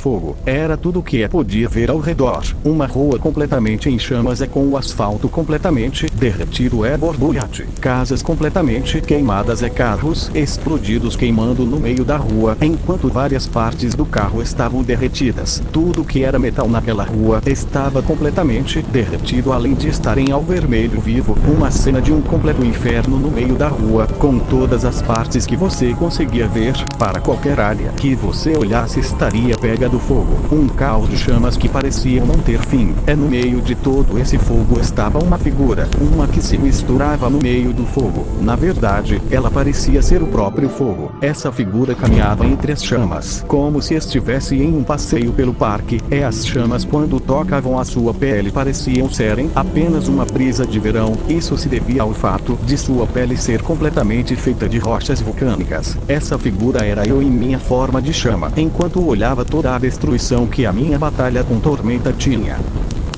fogo. Era tudo o que eu podia ver ao redor. Uma rua completamente em chamas com o asfalto completamente derretido borbulhante. Casas completamente queimadas carros explodidos queimando no meio da rua, enquanto várias partes do carro estavam derretidas. Tudo que era metal naquela rua estava completamente derretido, além de estarem ao vermelho vivo. Uma cena de um completo inferno no meio da rua, com todas as partes que você conseguia ver. Para qualquer área que você olhasse estaria pega do fogo. Um caos de chamas que pareciam não ter fim. No meio de todo esse fogo estava uma figura, uma que se misturava no meio do fogo. Na verdade, ela parecia ser o próprio fogo. Essa figura caminhava entre as chamas, como se estivesse em um passeio pelo parque. As chamas, quando tocavam a sua pele, pareciam serem apenas uma brisa de verão. Isso se devia ao fato de sua pele ser completamente feita de rochas vulcânicas. Essa figura era eu em minha forma de chama, enquanto olhava toda a destruição que a minha batalha com Tormenta tinha.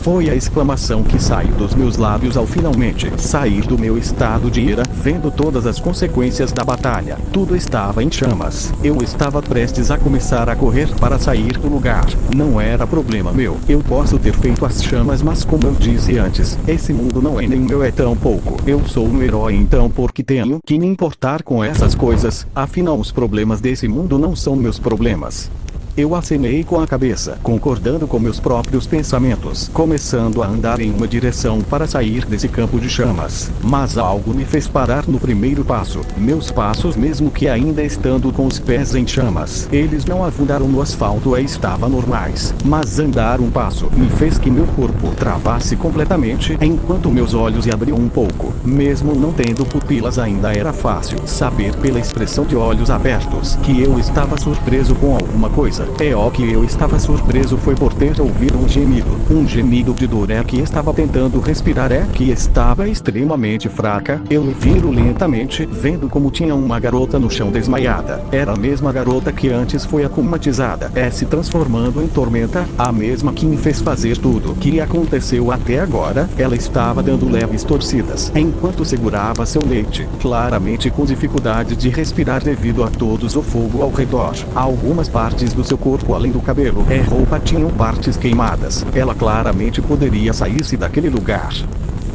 Foi a exclamação que saiu dos meus lábios ao finalmente sair do meu estado de ira, vendo todas as consequências da batalha. Tudo estava em chamas. Eu estava prestes a começar a correr para sair do lugar. Não era problema meu. Eu posso ter feito as chamas, mas como eu disse antes, esse mundo não é nem meu, é tão pouco. Eu sou um herói, então por que tenho que me importar com essas coisas? Afinal, os problemas desse mundo não são meus problemas. Eu acenei com a cabeça, concordando com meus próprios pensamentos, começando a andar em uma direção para sair desse campo de chamas. Mas algo me fez parar no primeiro passo. Meus passos, mesmo que ainda estando com os pés em chamas, eles não afundaram no asfalto e estavam normais. Mas andar um passo me fez que meu corpo travasse completamente, enquanto meus olhos se abriam um pouco. Mesmo não tendo pupilas, ainda era fácil saber pela expressão de olhos abertos que eu estava surpreso com alguma coisa. O que eu estava surpreso foi por ter ouvido um gemido de dor. Que estava tentando respirar, que estava extremamente fraca. Eu me viro lentamente, vendo como tinha uma garota no chão desmaiada. Era a mesma garota que antes foi akumatizada, se transformando em Tormenta, a mesma que me fez fazer tudo o que aconteceu até agora. Ela estava dando leves torcidas, enquanto segurava seu leite, claramente com dificuldade de respirar devido a todos o fogo ao redor. Algumas partes do seu corpo, além do cabelo e roupa, tinham partes queimadas. Ela claramente poderia sair-se daquele lugar.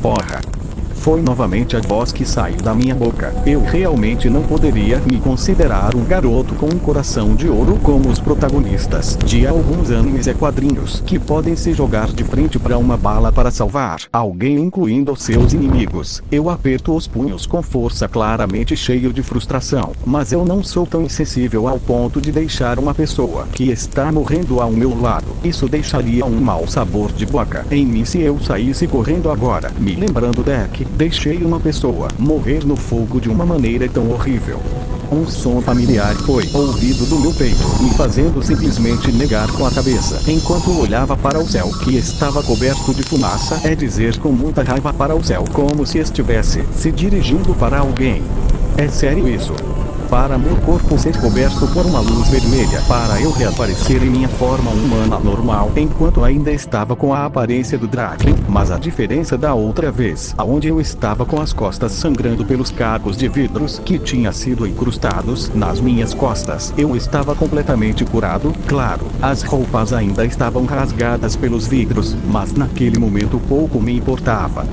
Porra! Foi novamente a voz que saiu da minha boca. Eu realmente não poderia me considerar um garoto com um coração de ouro como os protagonistas de alguns animes e quadrinhos que podem se jogar de frente para uma bala para salvar alguém, incluindo seus inimigos. Eu aperto os punhos com força, claramente cheio de frustração. Mas eu não sou tão insensível ao ponto de deixar uma pessoa que está morrendo ao meu lado. Isso deixaria um mau sabor de boca em mim se eu saísse correndo agora, me lembrando de que deixei uma pessoa morrer no fogo de uma maneira tão horrível. Um som familiar foi ouvido do meu peito, me fazendo simplesmente negar com a cabeça, enquanto olhava para o céu que estava coberto de fumaça, dizer com muita raiva para o céu, como se estivesse se dirigindo para alguém. É sério isso? Para meu corpo ser coberto por uma luz vermelha, para eu reaparecer em minha forma humana normal, enquanto ainda estava com a aparência do Draken. Mas a diferença da outra vez, aonde eu estava com as costas sangrando pelos cacos de vidros que tinham sido incrustados nas minhas costas, eu estava completamente curado. Claro, as roupas ainda estavam rasgadas pelos vidros, mas naquele momento pouco me importava.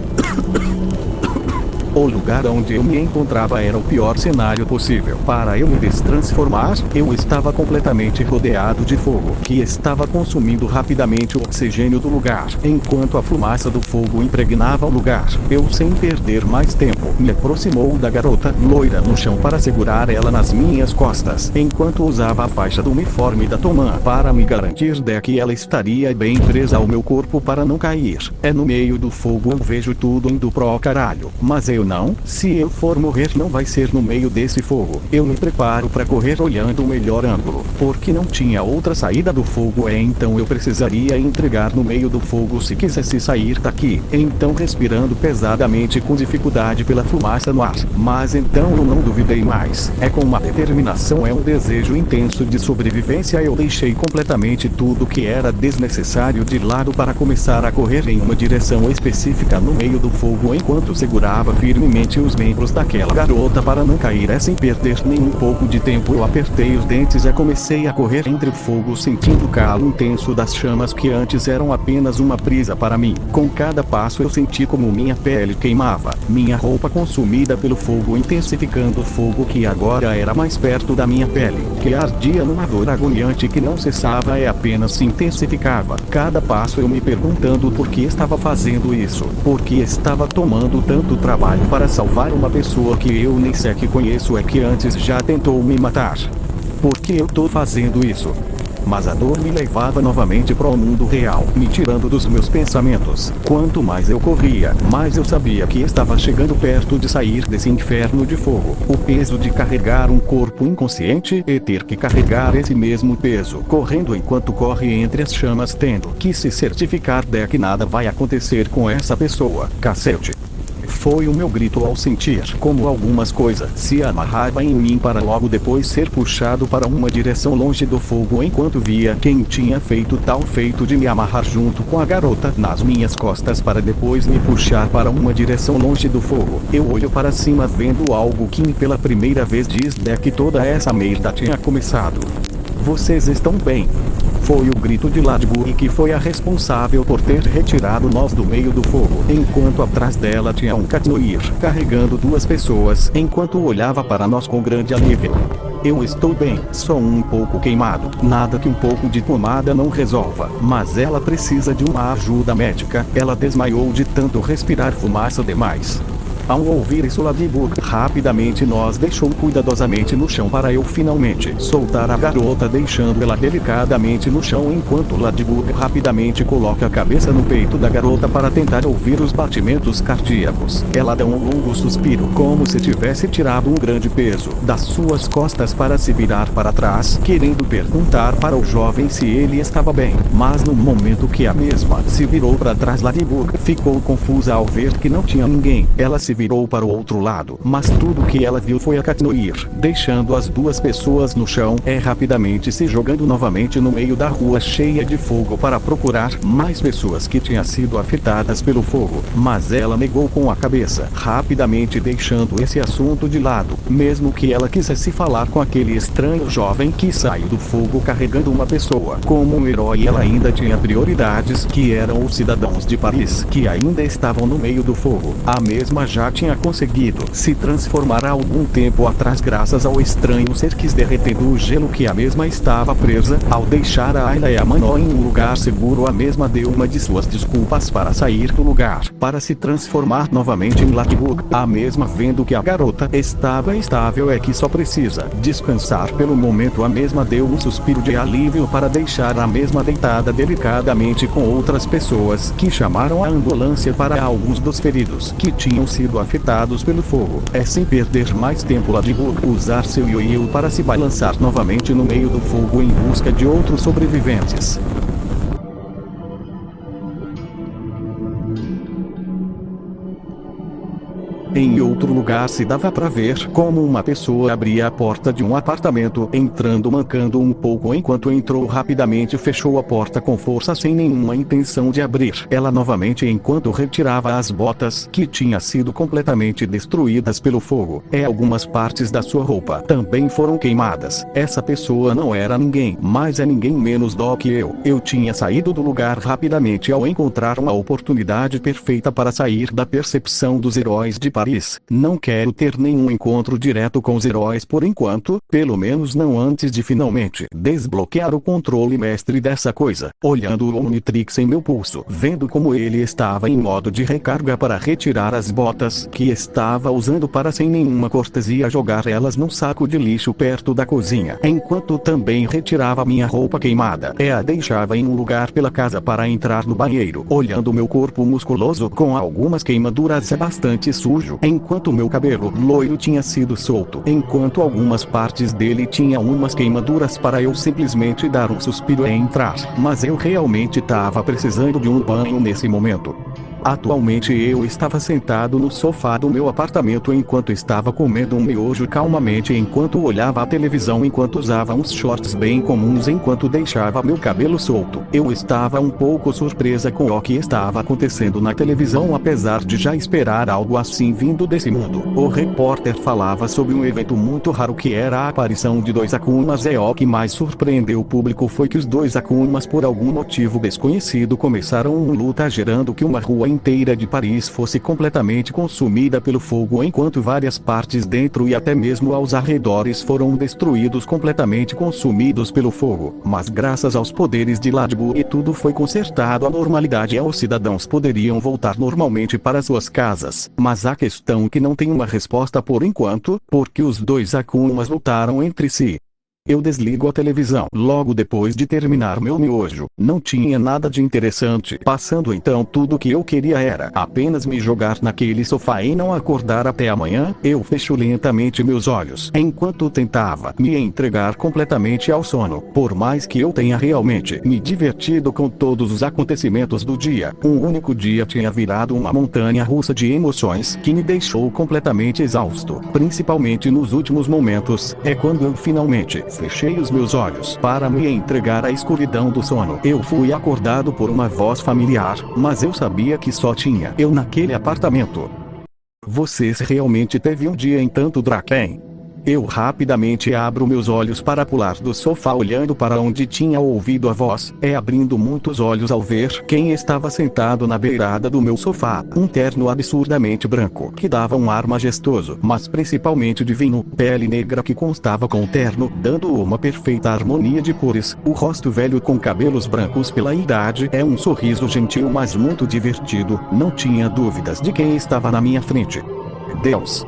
O lugar onde eu me encontrava era o pior cenário possível. Para eu me destransformar, eu estava completamente rodeado de fogo, que estava consumindo rapidamente o oxigênio do lugar, enquanto a fumaça do fogo impregnava o lugar. Eu, sem perder mais tempo, me aproximou da garota loira no chão para segurar ela nas minhas costas, enquanto usava a faixa do uniforme da Toman para me garantir de que ela estaria bem presa ao meu corpo para não cair. No meio do fogo eu vejo tudo indo pro caralho, mas eu não. Se eu for morrer, não vai ser no meio desse fogo. Eu me preparo para correr olhando o melhor ângulo, porque não tinha outra saída do fogo, então eu precisaria entregar no meio do fogo se quisesse sair daqui. Então, respirando pesadamente com dificuldade pela fumaça no ar. Mas então eu não duvidei mais. Com uma determinação um desejo intenso de sobrevivência, eu deixei completamente tudo que era desnecessário de lado para começar a correr em uma direção específica no meio do fogo, enquanto segurava firme firmemente os membros daquela garota para não cair. Sem perder nem um pouco de tempo, eu apertei os dentes e comecei a correr entre o fogo, sentindo o calo intenso das chamas que antes eram apenas uma brisa para mim. Com cada passo eu senti como minha pele queimava, minha roupa consumida pelo fogo, intensificando o fogo que agora era mais perto da minha pele, que ardia numa dor agoniante que não cessava e apenas se intensificava. Cada passo eu me perguntando por que estava fazendo isso, por que estava tomando tanto trabalho para salvar uma pessoa que eu nem sequer conheço e que antes já tentou me matar. Por que eu tô fazendo isso? Mas a dor me levava novamente para o mundo real, me tirando dos meus pensamentos. Quanto mais eu corria, mais eu sabia que estava chegando perto de sair desse inferno de fogo. O peso de carregar um corpo inconsciente e ter que carregar esse mesmo peso, correndo enquanto corre entre as chamas, tendo que se certificar de que nada vai acontecer com essa pessoa. Cacete! Foi o meu grito ao sentir como algumas coisas se amarravam em mim para logo depois ser puxado para uma direção longe do fogo, enquanto via quem tinha feito tal feito de me amarrar junto com a garota nas minhas costas para depois me puxar para uma direção longe do fogo. Eu olho para cima vendo algo que pela primeira vez diz que toda essa merda tinha começado. Vocês estão bem? Foi o grito de Ladybug que foi a responsável por ter retirado nós do meio do fogo, enquanto atrás dela tinha um Katnoir carregando duas pessoas, enquanto olhava para nós com grande alívio. Eu estou bem, só um pouco queimado, nada que um pouco de pomada não resolva, mas ela precisa de uma ajuda médica. Ela desmaiou de tanto respirar fumaça demais. Ao ouvir isso, Ladybug rapidamente nos deixou cuidadosamente no chão para eu finalmente soltar a garota, deixando ela delicadamente no chão, enquanto Ladybug rapidamente coloca a cabeça no peito da garota para tentar ouvir os batimentos cardíacos. Ela dá um longo suspiro, como se tivesse tirado um grande peso das suas costas para se virar para trás, querendo perguntar para o jovem se ele estava bem. Mas no momento que a mesma se virou para trás, Ladybug ficou confusa ao ver que não tinha ninguém. Ela se virou para o outro lado, mas tudo que ela viu foi a Katnoir, deixando as duas pessoas no chão e rapidamente se jogando novamente no meio da rua cheia de fogo para procurar mais pessoas que tinham sido afetadas pelo fogo. Mas ela negou com a cabeça, rapidamente deixando esse assunto de lado, mesmo que ela quisesse falar com aquele estranho jovem que saiu do fogo carregando uma pessoa. Como um herói, ela ainda tinha prioridades, que eram os cidadãos de Paris, que ainda estavam no meio do fogo. A mesma já tinha conseguido se transformar há algum tempo atrás graças ao estranho ser que derretendo o gelo que a mesma estava presa. Ao deixar a Ayla e a Manó em um lugar seguro, a mesma deu uma de suas desculpas para sair do lugar, para se transformar novamente em Ladybug. A mesma, vendo que a garota estava estável e que só precisa descansar pelo momento, a mesma deu um suspiro de alívio para deixar a mesma deitada delicadamente com outras pessoas, que chamaram a ambulância para alguns dos feridos que tinham sido afetados pelo fogo. Sem perder mais tempo, Ladybug usar seu ioiô para se balançar novamente no meio do fogo em busca de outros sobreviventes. Em outro lugar se dava para ver como uma pessoa abria a porta de um apartamento, entrando mancando um pouco. Enquanto entrou, rapidamente fechou a porta com força sem nenhuma intenção de abrir ela novamente, enquanto retirava as botas que tinham sido completamente destruídas pelo fogo. Algumas partes da sua roupa também foram queimadas. Essa pessoa não era ninguém, mas é ninguém menos do que eu. Eu tinha saído do lugar rapidamente ao encontrar uma oportunidade perfeita para sair da percepção dos heróis de Paris. Não quero ter nenhum encontro direto com os heróis por enquanto, pelo menos não antes de finalmente desbloquear o controle mestre dessa coisa. Olhando o Omnitrix em meu pulso, vendo como ele estava em modo de recarga para retirar as botas que estava usando para sem nenhuma cortesia jogar elas num saco de lixo perto da cozinha, enquanto também retirava minha roupa queimada e a deixava em um lugar pela casa para entrar no banheiro, olhando meu corpo musculoso com algumas queimaduras bastante sujo, enquanto meu cabelo loiro tinha sido solto, enquanto algumas partes dele tinham umas queimaduras, para eu simplesmente dar um suspiro e entrar. Mas eu realmente estava precisando de um banho nesse momento. Atualmente eu estava sentado no sofá do meu apartamento enquanto estava comendo um miojo calmamente enquanto olhava a televisão enquanto usava uns shorts bem comuns enquanto deixava meu cabelo solto. Eu estava um pouco surpresa com o que estava acontecendo na televisão apesar de já esperar algo assim vindo desse mundo. O repórter falava sobre um evento muito raro que era a aparição de dois Akumas e o que mais surpreendeu o público foi que os dois Akumas por algum motivo desconhecido começaram uma luta gerando que uma rua inteira de Paris fosse completamente consumida pelo fogo enquanto várias partes dentro e até mesmo aos arredores foram destruídos completamente consumidos pelo fogo. Mas graças aos poderes de Ladybug tudo foi consertado à normalidade e os cidadãos poderiam voltar normalmente para suas casas. Mas a questão que não tem uma resposta por enquanto, porque os dois Akumas lutaram entre si. Eu desligo a televisão logo depois de terminar meu miojo. Não tinha nada de interessante passando então tudo o que eu queria era apenas me jogar naquele sofá e não acordar até amanhã. Eu fecho lentamente meus olhos enquanto tentava me entregar completamente ao sono. Por mais que eu tenha realmente me divertido com todos os acontecimentos do dia, um único dia tinha virado uma montanha russa de emoções que me deixou completamente exausto. Principalmente nos últimos momentos, é quando eu finalmente fechei os meus olhos para me entregar à escuridão do sono. Eu fui acordado por uma voz familiar, mas eu sabia que só tinha eu naquele apartamento. Vocês realmente teve um dia em tanto Draken? Eu rapidamente abro meus olhos para pular do sofá olhando para onde tinha ouvido a voz, abrindo muitos olhos ao ver quem estava sentado na beirada do meu sofá, um terno absurdamente branco que dava um ar majestoso, mas principalmente divino, pele negra que constava com o terno, dando uma perfeita harmonia de cores, o rosto velho com cabelos brancos pela idade, um sorriso gentil mas muito divertido, não tinha dúvidas de quem estava na minha frente. Deus.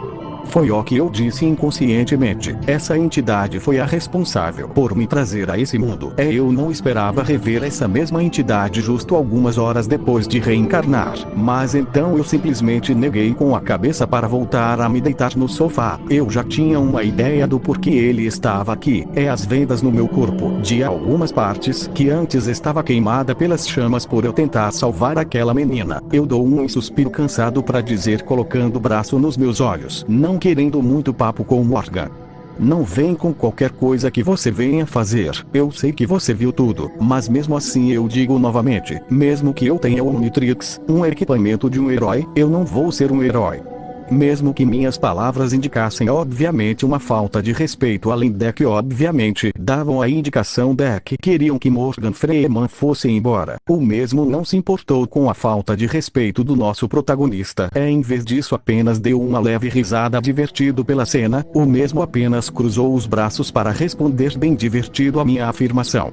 Foi o que eu disse inconscientemente. Essa entidade foi a responsável por me trazer a esse mundo. Eu não esperava rever essa mesma entidade justo algumas horas depois de reencarnar. Mas então eu simplesmente neguei com a cabeça para voltar a me deitar no sofá. Eu já tinha uma ideia do porquê ele estava aqui. As vendas no meu corpo, de algumas partes, que antes estava queimada pelas chamas por eu tentar salvar aquela menina. Eu dou um suspiro cansado para dizer colocando o braço nos meus olhos. Não querendo muito papo com Morgan. Não vem com qualquer coisa que você venha fazer. Eu sei que você viu tudo, mas mesmo assim eu digo novamente, mesmo que eu tenha o Omnitrix, um equipamento de um herói, eu não vou ser um herói. Mesmo que minhas palavras indicassem obviamente uma falta de respeito além de que obviamente davam a indicação de que queriam que Morgan Freeman fosse embora. O mesmo não se importou com a falta de respeito do nosso protagonista. Em vez disso apenas deu uma leve risada divertido pela cena, o mesmo apenas cruzou os braços para responder bem divertido à minha afirmação.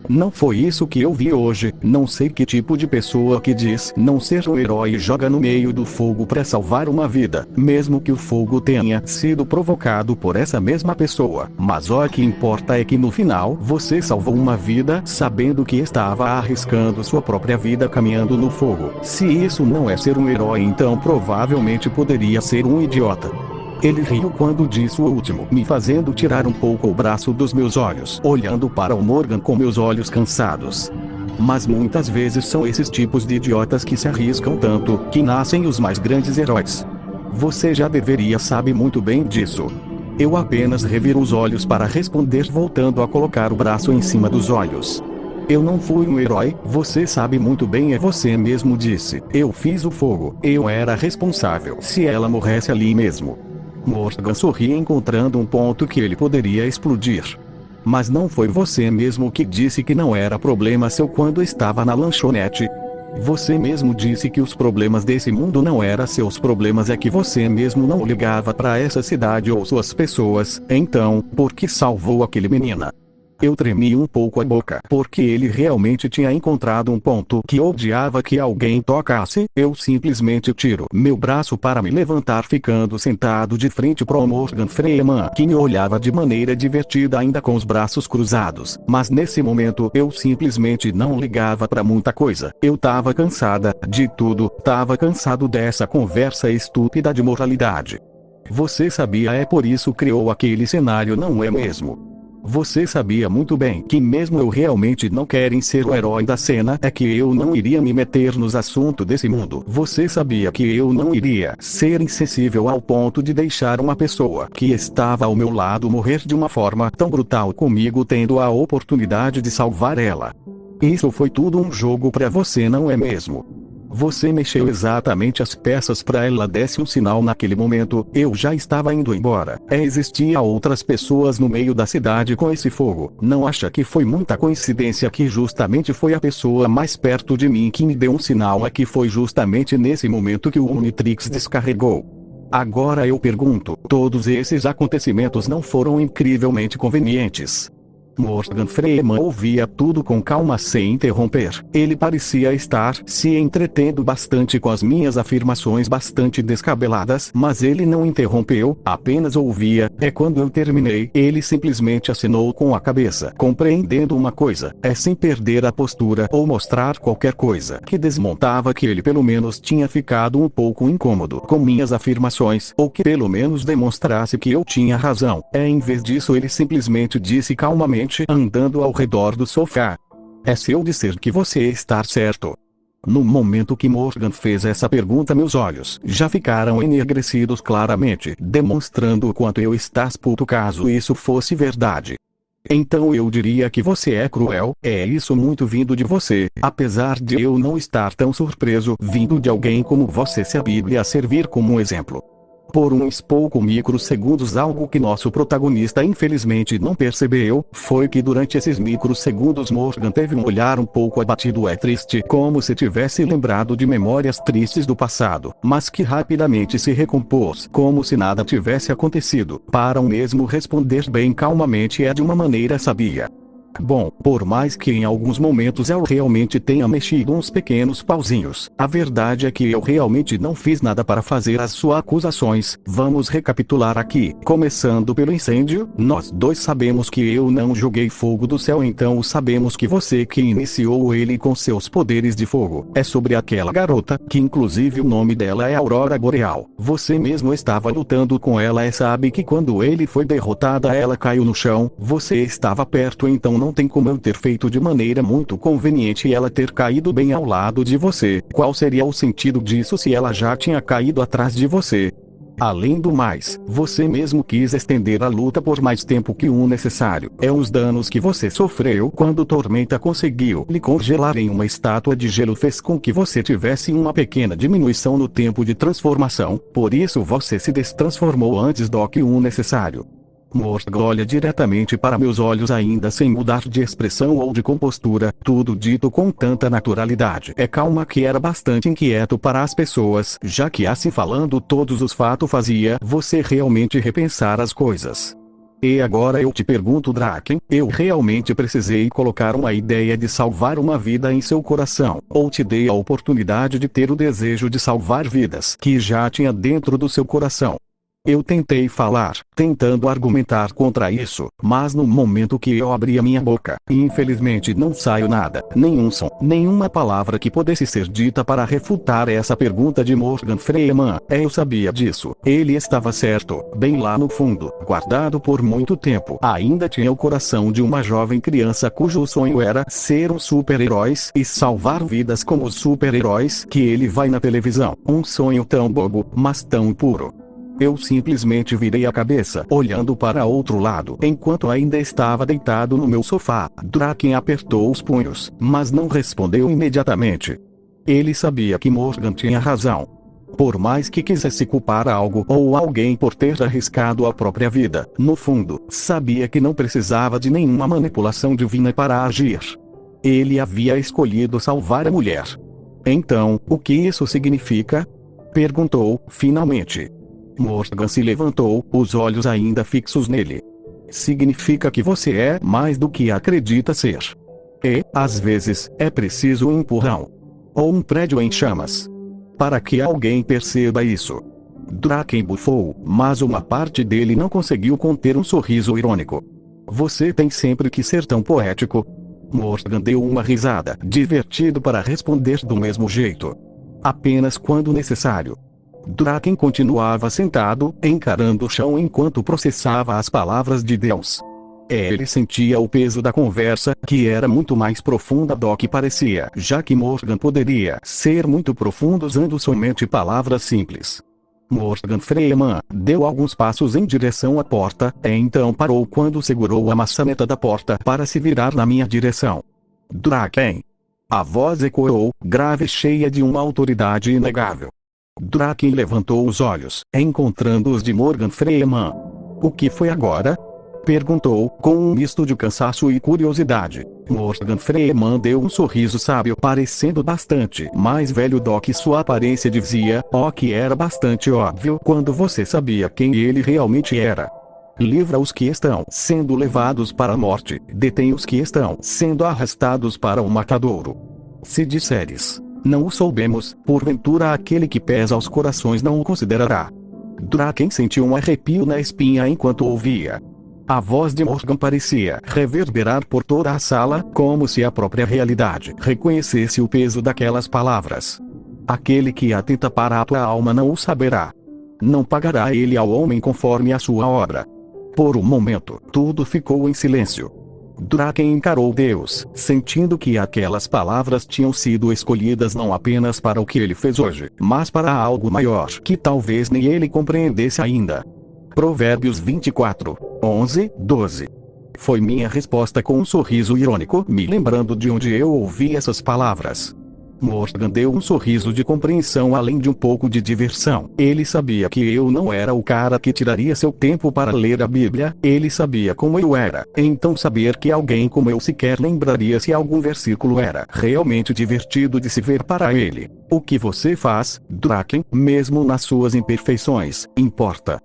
Não foi isso que eu vi hoje. Não sei que tipo de pessoa que diz não ser um herói e joga no meio do fogo para salvar uma vida, mesmo que o fogo tenha sido provocado por essa mesma pessoa. Mas o que importa é que no final você salvou uma vida sabendo que estava arriscando sua própria vida caminhando no fogo. Se isso não é ser um herói, então provavelmente poderia ser um idiota. Ele riu quando disse o último, me fazendo tirar um pouco o braço dos meus olhos, olhando para o Morgan com meus olhos cansados. Mas muitas vezes são esses tipos de idiotas que se arriscam tanto, que nascem os mais grandes heróis. Você já deveria saber muito bem disso. Eu apenas reviro os olhos para responder voltando a colocar o braço em cima dos olhos. Eu não fui um herói, você sabe muito bem, você mesmo disse. Eu fiz o fogo, eu era responsável. Se ela morresse ali mesmo. Morgan sorri encontrando um ponto que ele poderia explodir. Mas não foi você mesmo que disse que não era problema seu quando estava na lanchonete? Você mesmo disse que os problemas desse mundo não eram seus problemas, que você mesmo não ligava para essa cidade ou suas pessoas, então, por que salvou aquele menina? Eu tremi um pouco a boca, porque ele realmente tinha encontrado um ponto que odiava que alguém tocasse. Eu simplesmente tiro meu braço para me levantar, ficando sentado de frente para o Morgan Freeman, que me olhava de maneira divertida ainda com os braços cruzados. Mas nesse momento eu simplesmente não ligava para muita coisa. Eu tava cansada de tudo, tava cansado dessa conversa estúpida de moralidade. Você sabia, por isso criou aquele cenário, não é mesmo? Você sabia muito bem que mesmo eu realmente não querendo ser o herói da cena é que eu não iria me meter nos assuntos desse mundo. Você sabia que eu não iria ser insensível ao ponto de deixar uma pessoa que estava ao meu lado morrer de uma forma tão brutal comigo tendo a oportunidade de salvar ela. Isso foi tudo um jogo pra você, não é mesmo? Você mexeu exatamente as peças para ela desse um sinal naquele momento. Eu já estava indo embora. Existia outras pessoas no meio da cidade com esse fogo. Não acha que foi muita coincidência que justamente foi a pessoa mais perto de mim que me deu um sinal? É que foi justamente nesse momento que o Omnitrix descarregou. Agora eu pergunto, todos esses acontecimentos não foram incrivelmente convenientes? Morgan Freeman ouvia tudo com calma sem interromper. Ele parecia estar se entretendo bastante com as minhas afirmações bastante descabeladas, mas ele não interrompeu, apenas ouvia. Quando eu terminei, ele simplesmente acenou com a cabeça, compreendendo uma coisa, sem perder a postura ou mostrar qualquer coisa que desmontava que ele pelo menos tinha ficado um pouco incômodo com minhas afirmações, ou que pelo menos demonstrasse que eu tinha razão. Em vez disso ele simplesmente disse calmamente, andando ao redor do sofá: é seu dizer que você está certo. No momento que Morgan fez essa pergunta, meus olhos já ficaram enegrecidos claramente, demonstrando o quanto eu estás puto caso isso fosse verdade. Então eu diria que você é cruel. É isso muito vindo de você, apesar de eu não estar tão surpreso vindo de alguém como você, se a Bíblia servir como um exemplo. Por uns poucos microsegundos, algo que nosso protagonista infelizmente não percebeu, foi que durante esses microsegundos Morgan teve um olhar um pouco abatido. É triste, como se tivesse lembrado de memórias tristes do passado, mas que rapidamente se recompôs, como se nada tivesse acontecido, para o mesmo responder bem calmamente de uma maneira sabia. Bom, por mais que em alguns momentos eu realmente tenha mexido uns pequenos pauzinhos, a verdade é que eu realmente não fiz nada para fazer as suas acusações. Vamos recapitular aqui. Começando pelo incêndio, nós dois sabemos que eu não joguei fogo do céu, então sabemos que você que iniciou ele com seus poderes de fogo. É sobre aquela garota, que inclusive o nome dela é Aurora Boreal. Você mesmo estava lutando com ela e sabe que quando ele foi derrotada ela caiu no chão. Você estava perto, então não tem como eu ter feito de maneira muito conveniente ela ter caído bem ao lado de você. Qual seria o sentido disso se ela já tinha caído atrás de você? Além do mais, você mesmo quis estender a luta por mais tempo que o necessário. Os danos que você sofreu quando Tormenta conseguiu lhe congelar em uma estátua de gelo fez com que você tivesse uma pequena diminuição no tempo de transformação, por isso você se destransformou antes do que o necessário. Morgan olha diretamente para meus olhos ainda sem mudar de expressão ou de compostura, tudo dito com tanta naturalidade. Calma que era bastante inquieto para as pessoas, já que assim falando todos os fatos fazia você realmente repensar as coisas. E agora eu te pergunto, Draken, eu realmente precisei colocar uma ideia de salvar uma vida em seu coração, ou te dei a oportunidade de ter o desejo de salvar vidas que já tinha dentro do seu coração? Eu tentei falar, tentando argumentar contra isso, mas no momento que eu abri a minha boca, infelizmente não saiu nada, nenhum som, nenhuma palavra que pudesse ser dita para refutar essa pergunta de Morgan Freeman. Eu sabia disso. Ele estava certo, bem lá no fundo, guardado por muito tempo. Ainda tinha o coração de uma jovem criança cujo sonho era ser um super-herói e salvar vidas como os super-heróis que ele vai na televisão. Um sonho tão bobo, mas tão puro. Eu simplesmente virei a cabeça, olhando para outro lado, enquanto ainda estava deitado no meu sofá. Draken apertou os punhos, mas não respondeu imediatamente. Ele sabia que Morgan tinha razão. Por mais que quisesse culpar algo ou alguém por ter arriscado a própria vida, no fundo, sabia que não precisava de nenhuma manipulação divina para agir. Ele havia escolhido salvar a mulher. Então, o que isso significa? Perguntou, finalmente. Morgan se levantou, os olhos ainda fixos nele. Significa que você é mais do que acredita ser. E, às vezes, é preciso um empurrão. Ou um prédio em chamas. Para que alguém perceba isso. Draken bufou, mas uma parte dele não conseguiu conter um sorriso irônico. Você tem sempre que ser tão poético. Morgan deu uma risada, divertido para responder do mesmo jeito. Apenas quando necessário. Draken continuava sentado, encarando o chão enquanto processava as palavras de Deus. Ele sentia o peso da conversa, que era muito mais profunda do que parecia, já que Morgan poderia ser muito profundo usando somente palavras simples. Morgan Freeman deu alguns passos em direção à porta, então parou quando segurou a maçaneta da porta para se virar na minha direção. Draken. A voz ecoou, grave e cheia de uma autoridade inegável. Draken levantou os olhos, encontrando os de Morgan Freeman. O que foi agora? Perguntou, com um misto de cansaço e curiosidade. Morgan Freeman deu um sorriso sábio, parecendo bastante mais velho do que sua aparência dizia, o que era bastante óbvio quando você sabia quem ele realmente era. Livra os que estão sendo levados para a morte, detém os que estão sendo arrastados para o matadouro. Se disseres, não o soubemos, porventura aquele que pesa os corações não o considerará. Draken sentiu um arrepio na espinha enquanto ouvia. A voz de Morgan parecia reverberar por toda a sala, como se a própria realidade reconhecesse o peso daquelas palavras. Aquele que atenta para a tua alma não o saberá. Não pagará ele ao homem conforme a sua obra. Por um momento, tudo ficou em silêncio. Draken encarou Deus, sentindo que aquelas palavras tinham sido escolhidas não apenas para o que ele fez hoje, mas para algo maior que talvez nem ele compreendesse ainda. Provérbios 24, 11, 12. Foi minha resposta com um sorriso irônico, me lembrando de onde eu ouvi essas palavras. Morgan deu um sorriso de compreensão além de um pouco de diversão. Ele sabia que eu não era o cara que tiraria seu tempo para ler a Bíblia, ele sabia como eu era. Então saber que alguém como eu sequer lembraria se algum versículo era realmente divertido de se ver para ele. O que você faz, Draken, mesmo nas suas imperfeições, importa.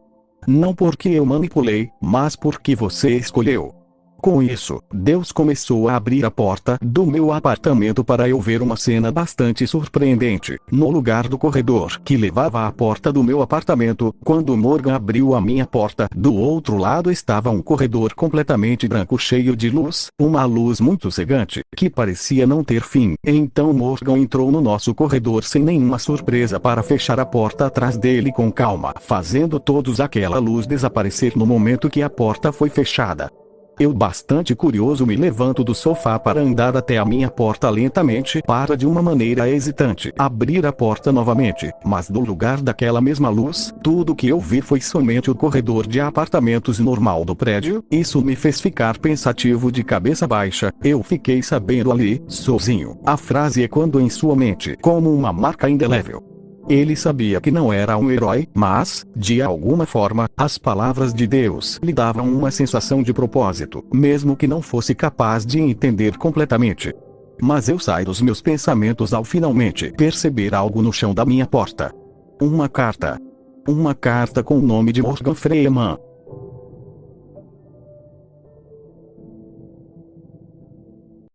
Não porque eu manipulei, mas porque você escolheu. Com isso, Deus começou a abrir a porta do meu apartamento para eu ver uma cena bastante surpreendente. No lugar do corredor que levava à porta do meu apartamento, quando Morgan abriu a minha porta, do outro lado estava um corredor completamente branco cheio de luz, uma luz muito cegante, que parecia não ter fim. Então Morgan entrou no nosso corredor sem nenhuma surpresa para fechar a porta atrás dele com calma, fazendo todos aquela luz desaparecer no momento que a porta foi fechada. Eu, bastante curioso, me levanto do sofá para andar até a minha porta lentamente, para de uma maneira hesitante abrir a porta novamente, mas no lugar daquela mesma luz, tudo que eu vi foi somente o corredor de apartamentos normal do prédio. Isso me fez ficar pensativo de cabeça baixa. Eu fiquei sabendo ali, sozinho. A frase ecoando em sua mente, como uma marca indelével. Ele sabia que não era um herói, mas, de alguma forma, as palavras de Deus lhe davam uma sensação de propósito, mesmo que não fosse capaz de entender completamente. Mas eu saí dos meus pensamentos ao finalmente perceber algo no chão da minha porta. Uma carta. Uma carta com o nome de Morgan Freeman.